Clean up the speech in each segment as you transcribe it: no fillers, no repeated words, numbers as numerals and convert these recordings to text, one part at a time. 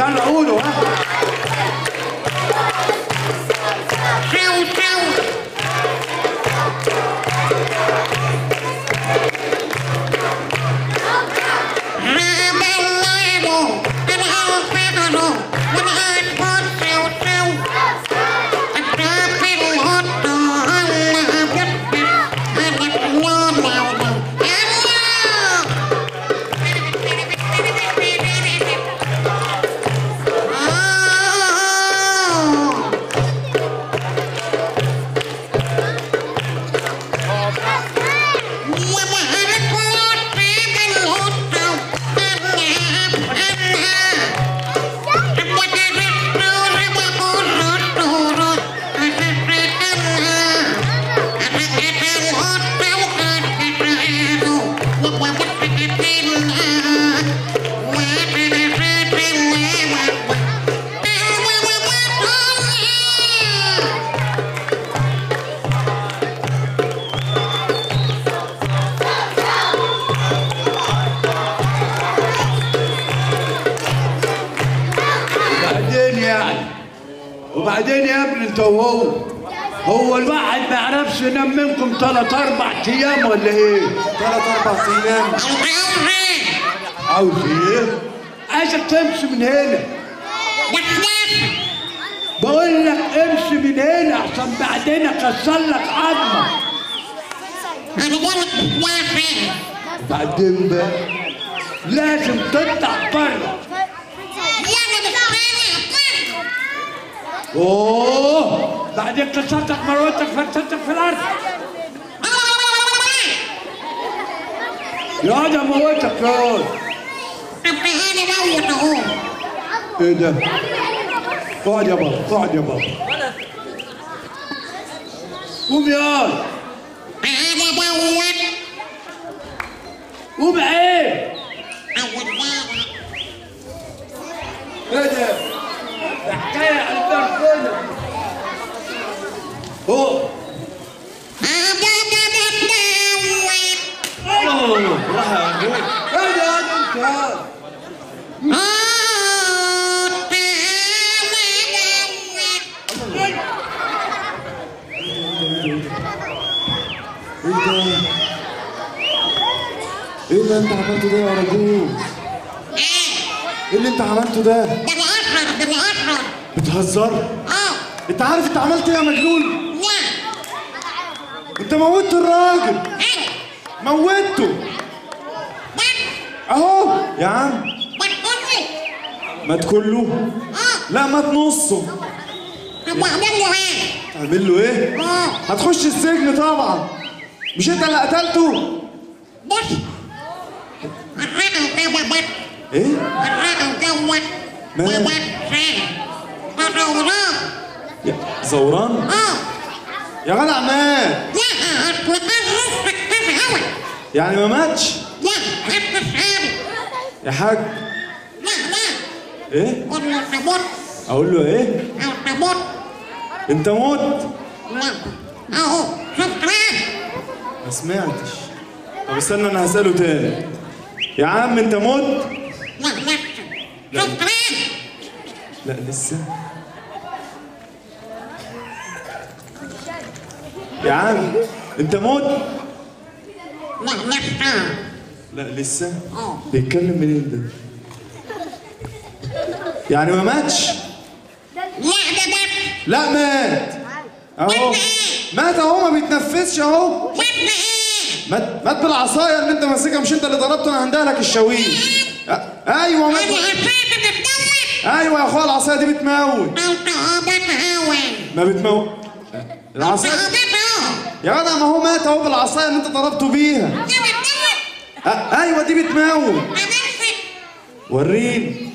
يلا قولوا ها. وبعدين يا ابني انت هو الواحد ما يعرفش ينام منكم 3 4 ايام ولا ايه؟ 3 4 ايام. عاوز ايه؟ عايزك تمشي من هنا. بقول لك امشي من هنا عشان بعدين اكسر لك عظمك. بعدين بقى لازم تطلع بره. اوه بعدين كسرتك مروتك فرتتك في الارض. يا ده موتك يا ايه ده؟ اقعد يا بابا اقعد يا بابا. قوم يا قوم ايه؟ ايه ده؟ ده حكايه على ربنا. هو راح اقول ايه ده انت؟ ايه اللي انت عملته ده يا رجل؟ ايه اللي انت عملته ده؟ بتهزر؟ انت عارف انت عملت ايه يا مجنون؟ انت موتت الراجل. موتته اهو يا عم. مات كله؟ لا مات نصه. تعمل له ايه؟ هتخش السجن طبعا. مش انت اللي قتلته؟ ايه؟ زوران؟ يا جدع مات. يعني ما ماتش؟ يا حاج ايه؟ اقول له ايه؟ انت موت؟ ما سمعتش. طب استنى انا هسأله تاني. يا عم انت موت؟ لا لسه. يا عم انت موت؟ لا لسه. بيتكلم منين ده؟ يعني ما ماتش؟ لا مات اهو. مات اهو ما بيتنفسش اهو. مات بالعصايه اللي انت ماسكها. مش انت اللي ضربته؟ انا هندهلك الشاويش. ايوه مات. ايوه يا اخويا العصايه دي بتموت. ما بتموت العصايه يا جدع. ما هو مات اهو بالعصايه اللي انت ضربته بيها. ايوه دي بتموت. وريني.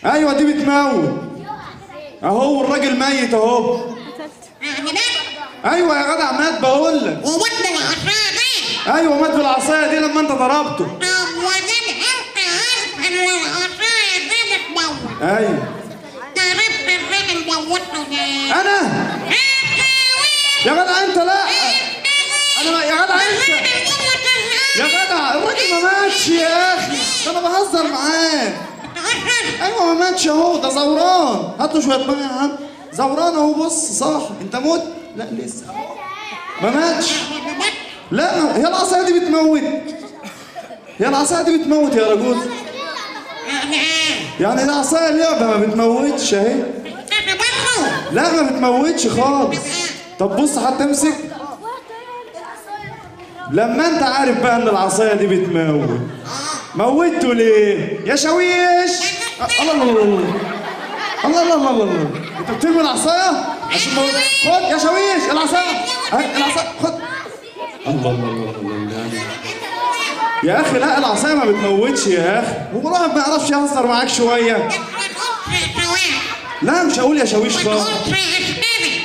ايوه دي بتموت اهو. الراجل ميت اهو. ايوه يا جدع مات بقول لك. ومات بالعصايه دي؟ ايوه مات بالعصايه دي لما انت ضربته. طب وبعدين انت عارف ان العصايه دي بتموت. ايوه ضربت الراجل موته ليه؟ انا؟ يا جدع انت. لا انا يا جدع انت. يا جدع الراجل ما ماتش يا اخي. ده انا بهزر معاك. ايوه ما ماتش اهو، ده زوران. هات له شويه ميه يا عم. زوران اهو، بص صح. انت مت؟ لا لسه ما ماتش. لا هي العصايه دي بتموت. هي العصايه دي بتموت يا رجل. يعني العصايه لعبه ما بتموتش اهي. لا ما بتموتش خالص. طب بص حتى امسك. لما انت عارف بقى ان العصايه دي بتموت، موتته ليه؟ يا شاويش. الله الله الله الله الله الله الله الله. انت بترمي العصايه عشان خد يا شاويش العصايه. العصايه خد. الله الله الله الله. يا اخي لا العصايه ما بتموتش يا اخي. هو الواحد ما يعرفش يهزر معاك شويه؟ لا مش هقول يا شاويش خالص.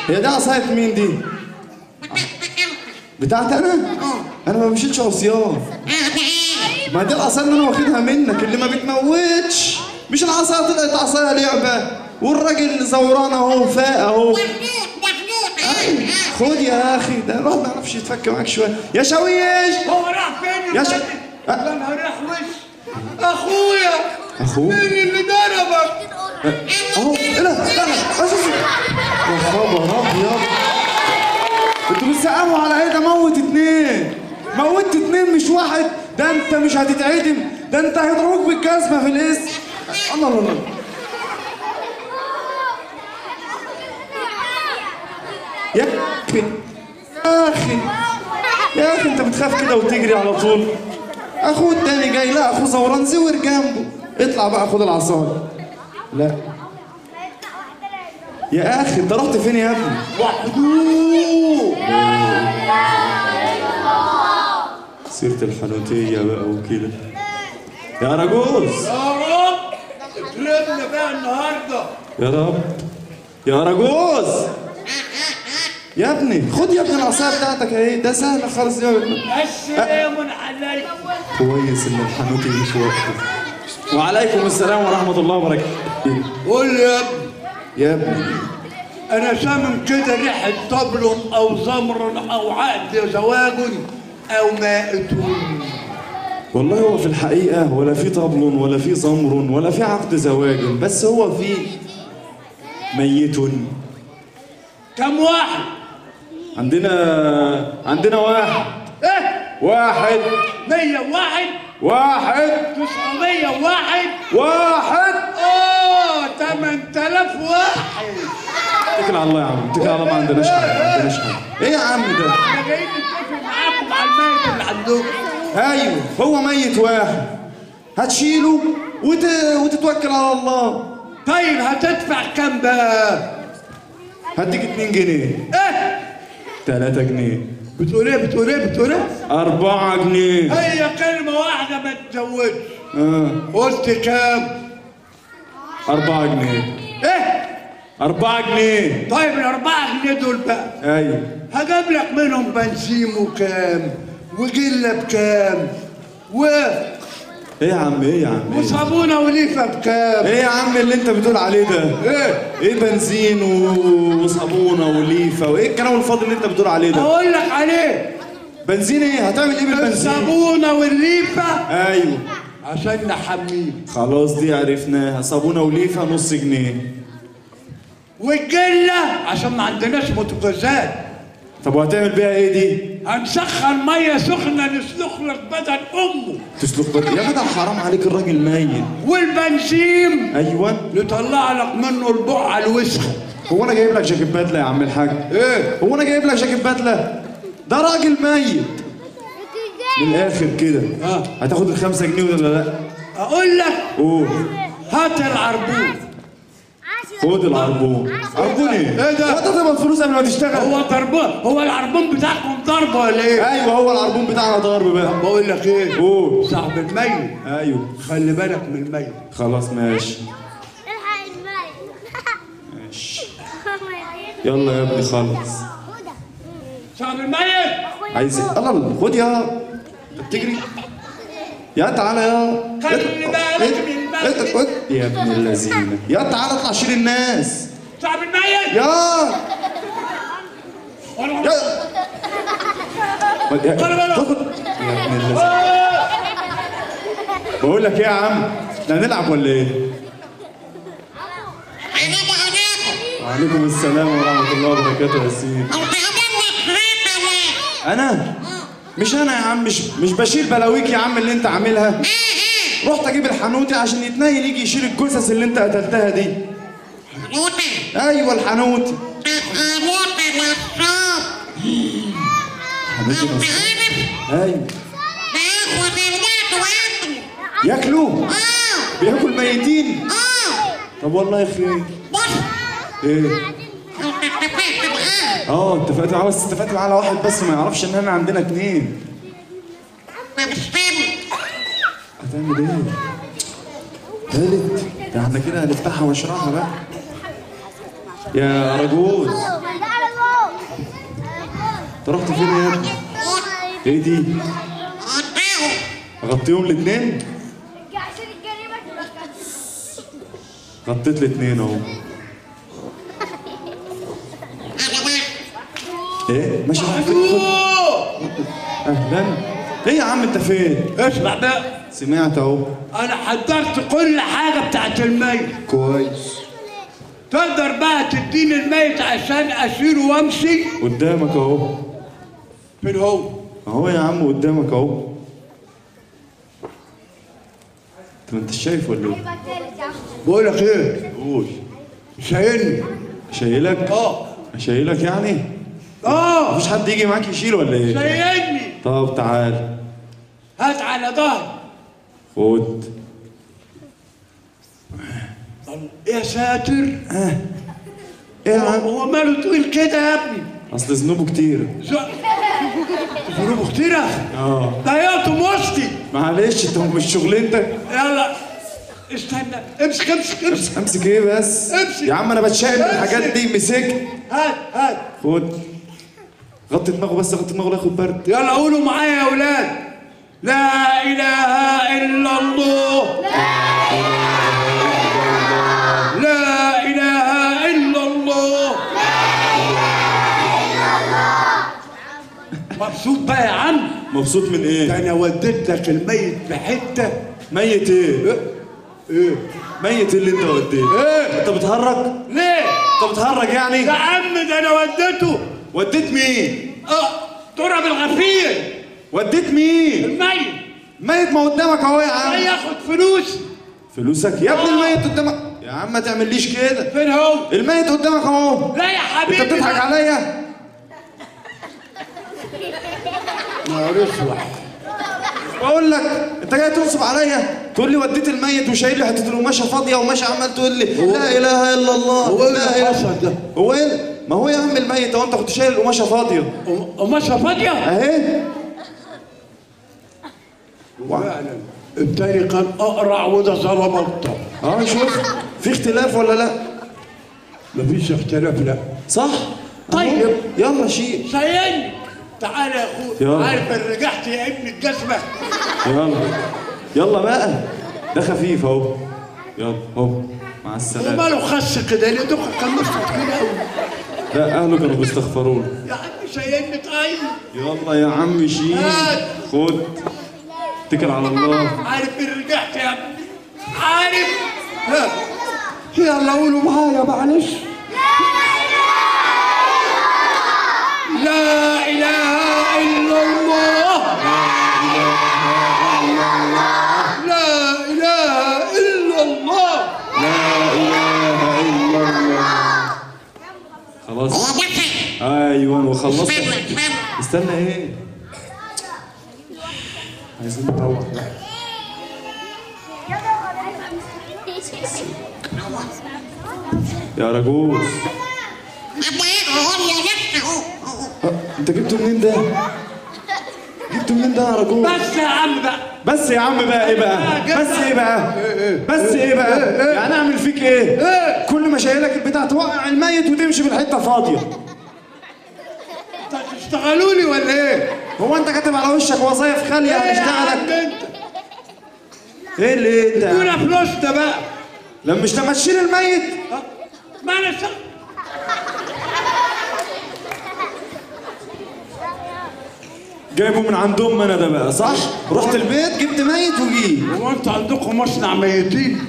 هي دي عصايه مين دي؟ بتاعتي انا؟ انا ما بمشيتش عصيان. ما دي العصايه اللي انا واخدها منك اللي ما بتموتش. مش العصايه طلعت عصايه لعبه والراجل زوران اهو فاق اهو. خد يا اخي، ده الواحد ما يعرفش يتفك معاك شويه. يا شاويش هو راح فين؟ يا انا راح وش اخويا. اخوك مين اللي ضربك؟ اهو. لا لا يا خبر ابيض. انتوا بتسقموا على ايه؟ ده موت اتنين. موت اتنين مش واحد. ده انت مش هتتعدم، ده انت هيضربوك بالجزمه في الاسم. الله الله الله. يا اخي يا اخي يا اخي انت بتخاف كده وتجري على طول. اخوه التاني جاي، لا اخوه زوران زور جنبه. اطلع بقى خد العصايه. لا يا اخي انت رحت فين يا ابني؟ وحدوه. سيرة الحنوتية بقى وكده. يا رجوز يا رب اكرمنا بقى النهارده. يا رب يا رجوز. يا ابني خد يا ابني العصايه بتاعتك اهي. ده سهل خالص يا ابني. السلام عليكم. كويس ان الحنوتي مش واقف. وعليكم السلام ورحمه الله وبركاته. قول لي يا ابني. يا ابني انا سامم كده ريحه طبل او زمر او عقد زواج او مائة. والله هو في الحقيقه ولا في طبل ولا في زمر ولا في عقد زواج، بس هو في ميت. كم واحد؟ عندنا واحد. ايه؟ واحد. 101. واحد. 901. واحد. 8000 واحد. اتكل على الله يا عم، اتكل على الله. ما عندناش حاجه، ما عندناش حاجه. ايه يا عم ده؟ احنا جايين نتفق معاكم على الميت اللي عندكم. ايوه هو ميت واحد. هتشيله وتتوكل على الله. طيب هتدفع كم بقى؟ هديك 2 جنيه. ايه؟ 3 جنيه. بتقول ايه؟ بتقول ايه؟ بتقول ايه؟ 4 جنيه. هي كلمة واحدة ما تزودش. قلت كام؟ 4 جنيه. ايه؟ 4 جنيه. طيب ال4 جنيه دول بقى ايوه هجيب لك منهم بنزين وكام؟ وجلة بكام؟ ايه يا عم ايه يا عم وصابونة وليفة بكام؟ ايه يا عم اللي انت بتقول عليه ده؟ ايه بنزين وصابونه وليفه وايه الكلام الفاضي اللي انت بتقول عليه ده؟ اقول لك عليه. بنزين ايه؟ هتعمل ايه بالبنزين؟ الصابونة والليفة ايوه عشان نحميه. خلاص دي عرفناها. صابونه وليفه نص جنيه. والجلة عشان ما عندناش بوتاجازات. طب وهتعمل بيها ايه دي؟ هنسخن ميه سخنه نسلخ لك بدن امه. تسلخ بدن؟ يا جدع حرام عليك الراجل ميت. والبنزين ايوه نطلع لك منه البقعه الوسخه. هو انا جايب لك جاكيت بدله يا عم الحاج؟ ايه؟ هو انا جايب لك جاكيت بدله؟ ده راجل ميت. من الاخر كده هتاخد ال5 جنيه ولا لا؟ اقول لك قول. هات العربون. خد العربون. عربون ايه؟ ايه ده؟ هو تاخد الفلوس قبل ما تشتغل؟ هو ضربان. هو العربون بتاعكم ضربه ولا ايه؟ ايوه هو العربون بتاعنا ضرب بقى. بقول لك ايه؟ قول. صاحب الميت. ايوه خلي بالك من الميت. خلاص ماشي. ماشي يلا يا ابني خلص. صاحب الميت عايز ايه؟ الله خد يا بتجري. يا تعالى يا خلي بالك من الميت. يا ابن اللذينه. يا تعالى اطلع شيل الناس. صاحب الميت يا يا ابن اللذينه. بقول لك ايه يا عم؟ احنا هنلعب ولا ايه؟ وعليكم السلام ورحمة الله وبركاته يا سيدي. أنا؟ مش أنا يا عم، مش بشيل بلاويك يا عم اللي أنت عاملها. رحت أجيب الحنوتي عشان يتنيل يجي يشيل الجثث اللي أنت قتلتها دي. أيوه الحنوتي. حنوتي نصاب؟ أيوه. ياكلوا؟ بياكل ميتين؟ طب والله خير. ايه؟ اتفقت معاه، بس اتفقت معاه على واحد بس، ما يعرفش ان احنا عندنا 2. هتعمل ايه؟ تالت؟ ده احنا كده هنفتحها ونشرحها بقى. يا رجوز انت رحت فين يا ابني؟ ايه دي؟ غطيهم ال2؟ غطيت ال2 اهو. ايه؟ ماشي معاك فين؟ اهلا. ايه يا عم انت فين؟ اسمع بقى. سمعت اهو. انا حضرت كل حاجه بتاعت الميت. كويس. تقدر بقى تديني الميت عشان اشيله وامشي؟ قدامك اهو. فين هو؟ اهو يا عم قدامك اهو. انت ما انتش شايف ولا ايه؟ بقول لك ايه؟ قول. شايلني. شايلك؟ شايلك يعني؟ مفيش حد يجي معاك يشيل ولا ايه؟ شايلني. طب تعال. هات على ظهري. خد. يا ساتر. ايه يا عم؟ هو ماله تقول كده يا ابني؟ اصل ذنوبه كتير. ذنوبه كتيرة؟ ده يا وسطي. معلش انت مش شغلتك. يلا استنى. امسك امسك امسك. امسك ايه بس؟ امسك يا عم انا بتشائم من الحاجات دي. مسك. هات. خد. غطي دماغه بس، غطي دماغه لا ياخد برد. يلا قولوا معايا يا اولاد. لا اله الا الله. لا اله الا الله. مبسوط بقى يا عم؟ مبسوط من ايه؟ ده انا وديت لك الميت في حته. ميت ايه؟ ايه؟ ميت اللي انت وديته؟ ايه؟ انت بتهرج؟ ليه؟ انت بتهرج يعني؟ يا عم ده انا وديته. وديت مين؟ تراب الغفير. وديت مين؟ الميت. ميت ما قدامك اهو يا عم. ياخد فلوس. فلوسك؟ يا ابني الميت قدامك. يا عم ما تعمليش كده. فين هو؟ الميت قدامك اهو. لا يا حبيبي. انت بتضحك عليا؟ ما رشوة. بقول لك انت جاي تنصب عليا، تقول لي وديت الميت وشايل لي حته القماشه فاضيه وماشي عمال تقول لي لا اله الا الله. هو ايه اللي حصل ده؟ هو ايه؟ ما هو يا عم الميت اهو، انت كنت شايل القماشه فاضيه. قماشه فاضيه؟ اهي. فعلا التاني كان اقرع وده ظلم اكتر. شوف في اختلاف ولا لا؟ مفيش اختلاف لا. صح؟ طيب يلا شيل. شايلني. تعالى يا اخويا. عارف ان رجعت يا ابن الجزمه. يلا بقى. ده خفيف اهو. يلا اهو مع السلامه. وماله خس كده ليه؟ دوك كان مفتوح كده قوي. لا اهله كانوا بيستغفروا له. يا عم شايلني طيب. يلا يا عم شيل. خد. اتكل على الله. عارف ان رجعت يا ابني. عارف. يلا قولوا معايا معلش. لا اله الا الله. لا اله الا الله. لا اله الا الله. خلاص. ايوه وخلصت. استنى ايه؟ عايزين نروح بقى. يا رجوز. انت جبته منين ده؟ جبته منين ده يا رجوز؟ بس يا عم بقى. بس يا عم بقى ايه بقى؟ بس ايه بقى؟ بس ايه بقى؟ يعني اعمل فيك ايه؟ كل ما شايلك البتاع توقع الميت وتمشي بالحته فاضيه. انت هتشتغلوني ولا ايه؟ هو انت كاتب على وشك وظايف خاليه هنشتغلك؟ ايه اللي انت؟ ادونا فلوسنا بقى. لما مش لما تشيل الميت؟ ما انا جايبه من عند ام انا ده بقى صح؟ رحت البيت جبت ميت وجيت. هو انتوا عندكم مصنع ميتين؟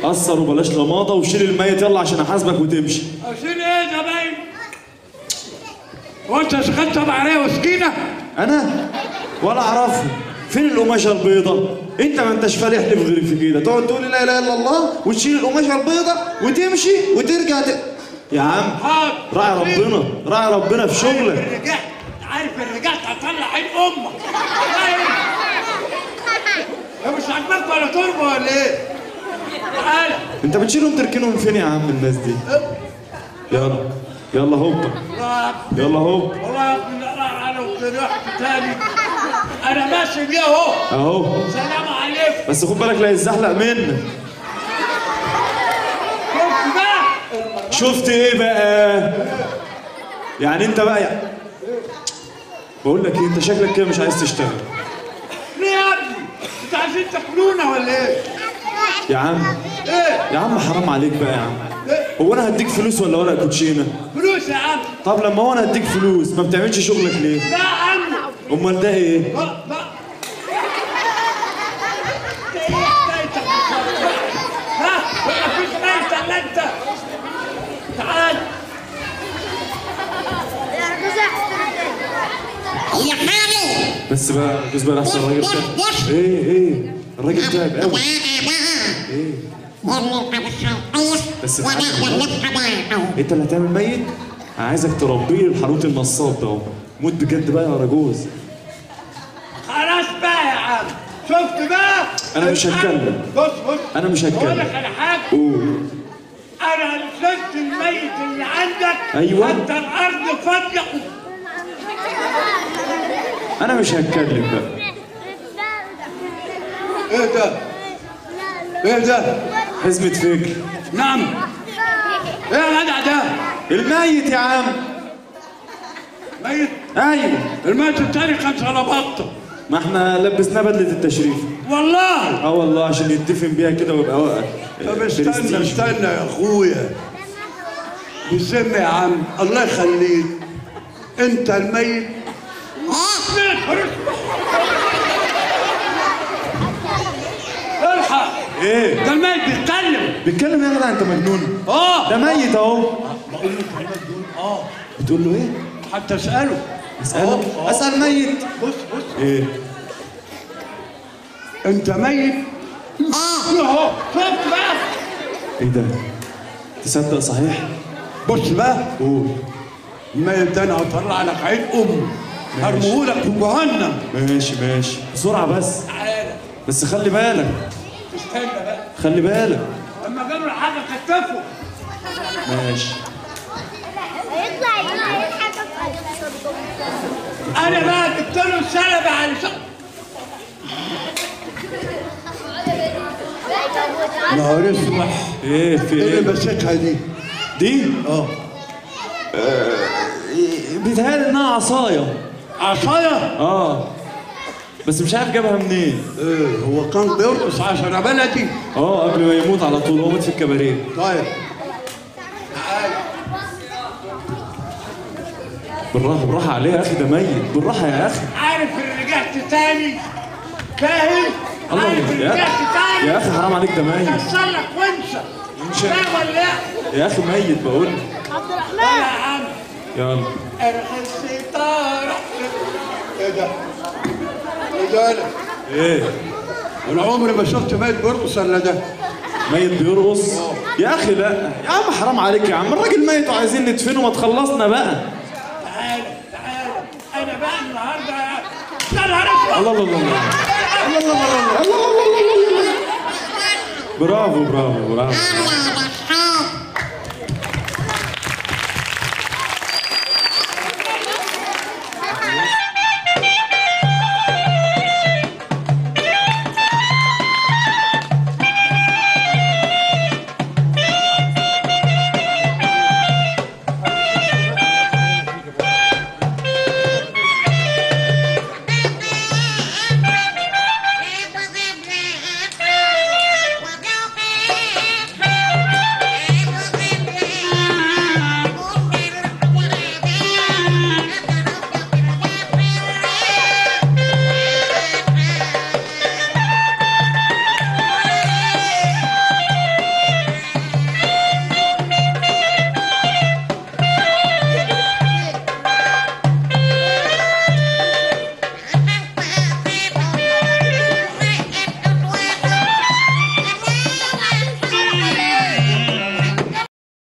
قصر وبلاش لماضه وشيل الميت يلا عشان احاسبك وتمشي. اشيل ايه ده باين؟ وانت شغلت بعريه وسكينه؟ انا ولا اعرفه. فين القماشه البيضه؟ انت ما انتش فالح لي غير في كده، تقعد تقول لا اله الا الله وتشيل القماشه البيضه وتمشي وترجع يا عم راعي ربنا، راعي ربنا في شغلك. رجعت عارف ان رجعت هطلع عين امك. هي مش عاجباك ولا تربه ولا ايه؟ تعالى. انت بتشيلهم تركنهم فين يا عم الناس دي؟ يلا يلا هوبا يلا هوب. والله يا ابني لا انا ورحت تاني. انا ماشي بيه اهو. سلام عليكم. بس خد بالك لا يتزحلق منك. شفت بقى؟ شفت ايه بقى؟ يعني انت بقى بقول لك ايه، انت شكلك كده مش عايز تشتغل. ليه يا ابني؟ انتوا عايزين تاكلونا ولا ايه؟ يا عم ايه؟ يا عم حرام عليك بقى يا عم. هو انا هديك فلوس ولا ورق كوتشينه؟ فلوس يا عم. طب لما هو انا هديك فلوس ما بتعملش شغلك ليه؟ لا يا عم. امال ده ايه؟ ها؟ مفيش ميتة الا انت. تعال. يا حالي بس بقى احسن الراجل ده. ايه الراجل تعب قوي. ايه بس انت اللي هتعمل ميت؟ عايزك تربيه الحانوت النصاب ده. موت بجد بقى يا راجوز. خلاص بقى يا عم. شفت بقى؟ انا مش هتكلم. بص انا مش هتكلم. اقول لك على حاجه. قول. انا شفت الميت اللي عندك. ايوه. انت الارض فاضيه. انا مش هتكلم بقى. ايه ده؟ ايه ده؟ حزمة فكر. نعم. ايه يا جدع ده؟ الميت يا عم. ميت؟ ايوه. الميت التاني كان سلبطه. ما احنا لبسناه بدلة التشريف. والله؟ والله عشان يدفن بيها كده ويبقى واقع. طب استنى يا اخويا. بالذمة يا عم الله يخليك. انت الميت؟ الحق. ايه؟ ده الميت بيتكلم يا جدع انت مجنون؟ ده ميت اهو. بقول له انت مجنون. بتقول له ايه؟ حتى اساله. اسال ميت. بص ايه؟ انت ميت؟ اهو شفت بقى؟ ايه ده؟ تصدق صحيح؟ بص بقى. قول. الميت ده انا هطلع لك عين امه. هرميهولك في جهنم. ماشي بسرعة بس. تعالى. بس خلي بالك. استنى بقى. خلي بالك. لما جابوا حاجة كتفه. ماشي. أنا بقى جبت له السلبة على نهار اسود. ايه في ايه ايه؟ اللي ماسكها دي؟ دي؟ بيتهيألي انها عصاية. عصاية؟ بس مش عارف جابها منين. ايه هو كان بيرقص عشان بلدي؟ قبل ما يموت على طول. هو مات في الكباريه. طيب. بالراحة عليه يا اخي، ده ميت. بالراحة يا اخي. عارف اللي رجعت تاني؟ فاهم؟ الله عارف اللي رجعت تاني؟ يا اخي حرام عليك، ده ميت. كسر لك وانسى. لا ولا لا؟ يا اخي ميت بقول لك. عبد الرحمن. يا عم. يلا. ارخص طارق. ايه ده؟ ايه ده انا؟ ايه؟ انا عمري ما شفت ميت بيرقص الا ده. ميت بيرقص؟ يا اخي لا يا عم حرام عليك يا عم، الراجل ميت وعايزين ندفنه، ما تخلصنا بقى. تعالى انا بقى النهارده يا نهار اسود. الله برافو